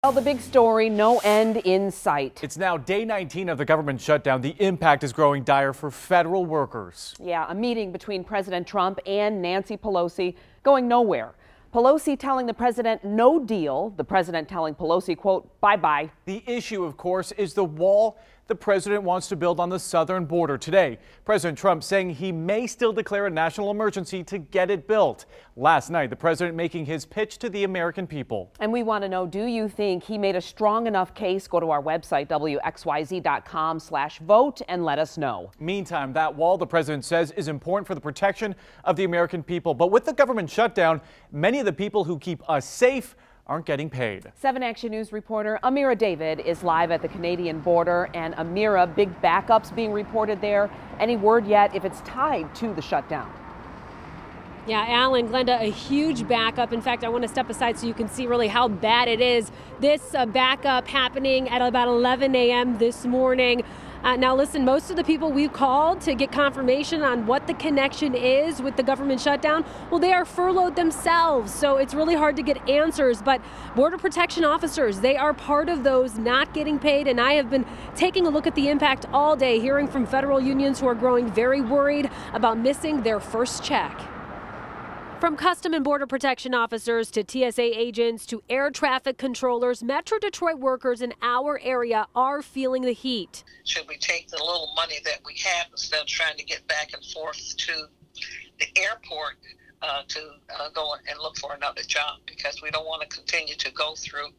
Well, the big story, no end in sight. It's now day 19 of the government shutdown. The impact is growing dire for federal workers. Yeah, a meeting between President Trump and Nancy Pelosi going nowhere. Pelosi telling the president no deal. The president telling Pelosi, quote, bye-bye. The issue, of course, is the wall the president wants to build on the southern border. Today, President Trump saying he may still declare a national emergency to get it built. Last night, the president making his pitch to the American people. And we want to know, do you think he made a strong enough case? Go to our website, WXYZ.com/vote, and let us know. Meantime, that wall, the president says, is important for the protection of the American people. But with the government shutdown, many of the people who keep us safe aren't getting paid. 7 Action News reporter Amira David is live at the Canadian border. And Amira, big backups being reported there. Any word yet if it's tied to the shutdown? Yeah, Alan, Glenda, a huge backup. In fact, I want to step aside so you can see really how bad it is. This backup happening at about 11 a.m. this morning. Now listen, most of the people we called to get confirmation on what the connection is with the government shutdown, well, they are furloughed themselves, so it's really hard to get answers. But Border Protection officers, they are part of those not getting paid, and I have been taking a look at the impact all day, hearing from federal unions who are growing very worried about missing their first check. From Custom and Border Protection officers to TSA agents to air traffic controllers, Metro Detroit workers in our area are feeling the heat. Should we take the little money that we have instead of trying to get back and forth to the airport to go and look for another job, because we don't want to continue to go through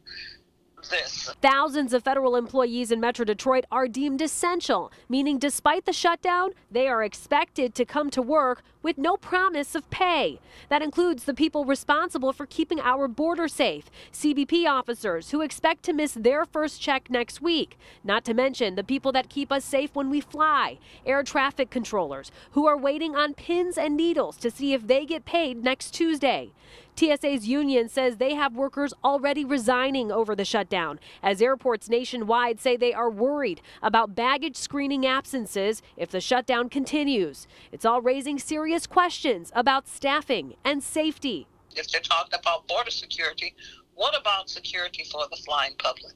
this. Thousands of federal employees in Metro Detroit are deemed essential, meaning despite the shutdown, they are expected to come to work with no promise of pay. That includes the people responsible for keeping our border safe, CBP officers who expect to miss their first check next week, not to mention the people that keep us safe when we fly, air traffic controllers who are waiting on pins and needles to see if they get paid next Tuesday. TSA's union says they have workers already resigning over the shutdown, as airports nationwide say they are worried about baggage screening absences if the shutdown continues. It's all raising serious questions about staffing and safety. If they're talking about border security, what about security for the flying public?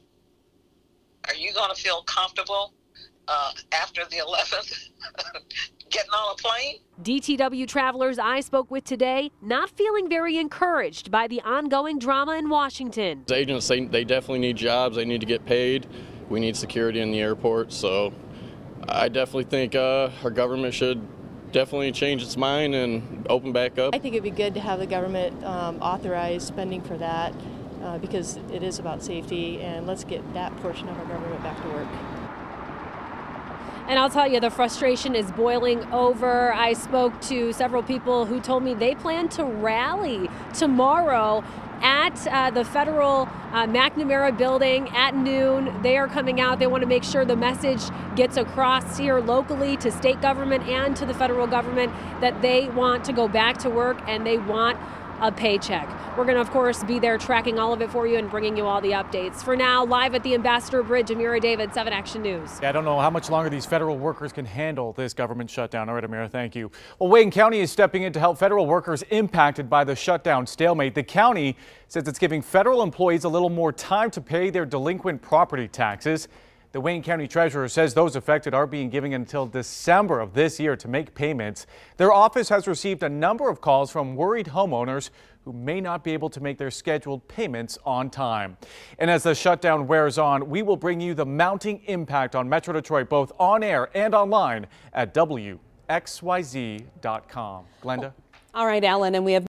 Are you going to feel comfortable after the 11th getting on a plane? DTW travelers I spoke with today not feeling very encouraged by the ongoing drama in Washington. Agents, they definitely need jobs. They need to get paid. We need security in the airport. So I definitely think our government should definitely change its mind and open back up. I think it'd be good to have the government authorize spending for that because it is about safety, and let's get that portion of our government back to work. And I'll tell you, the frustration is boiling over. I spoke to several people who told me they plan to rally tomorrow at the federal McNamara building at noon. They are coming out. They want to make sure the message gets across here locally to state government and to the federal government that they want to go back to work and they want a paycheck. We're going to, of course, be there tracking all of it for you and bringing you all the updates. For now, live at the Ambassador Bridge, Amira David, 7 Action News. Yeah, I don't know how much longer these federal workers can handle this government shutdown. All right, Amira, thank you. Well, Wayne County is stepping in to help federal workers impacted by the shutdown stalemate. The county says it's giving federal employees a little more time to pay their delinquent property taxes. The Wayne County Treasurer says those affected are being given until December of this year to make payments. Their office has received a number of calls from worried homeowners who may not be able to make their scheduled payments on time. And as the shutdown wears on, we will bring you the mounting impact on Metro Detroit, both on air and online at WXYZ.com. Glenda? All right, Alan, and we have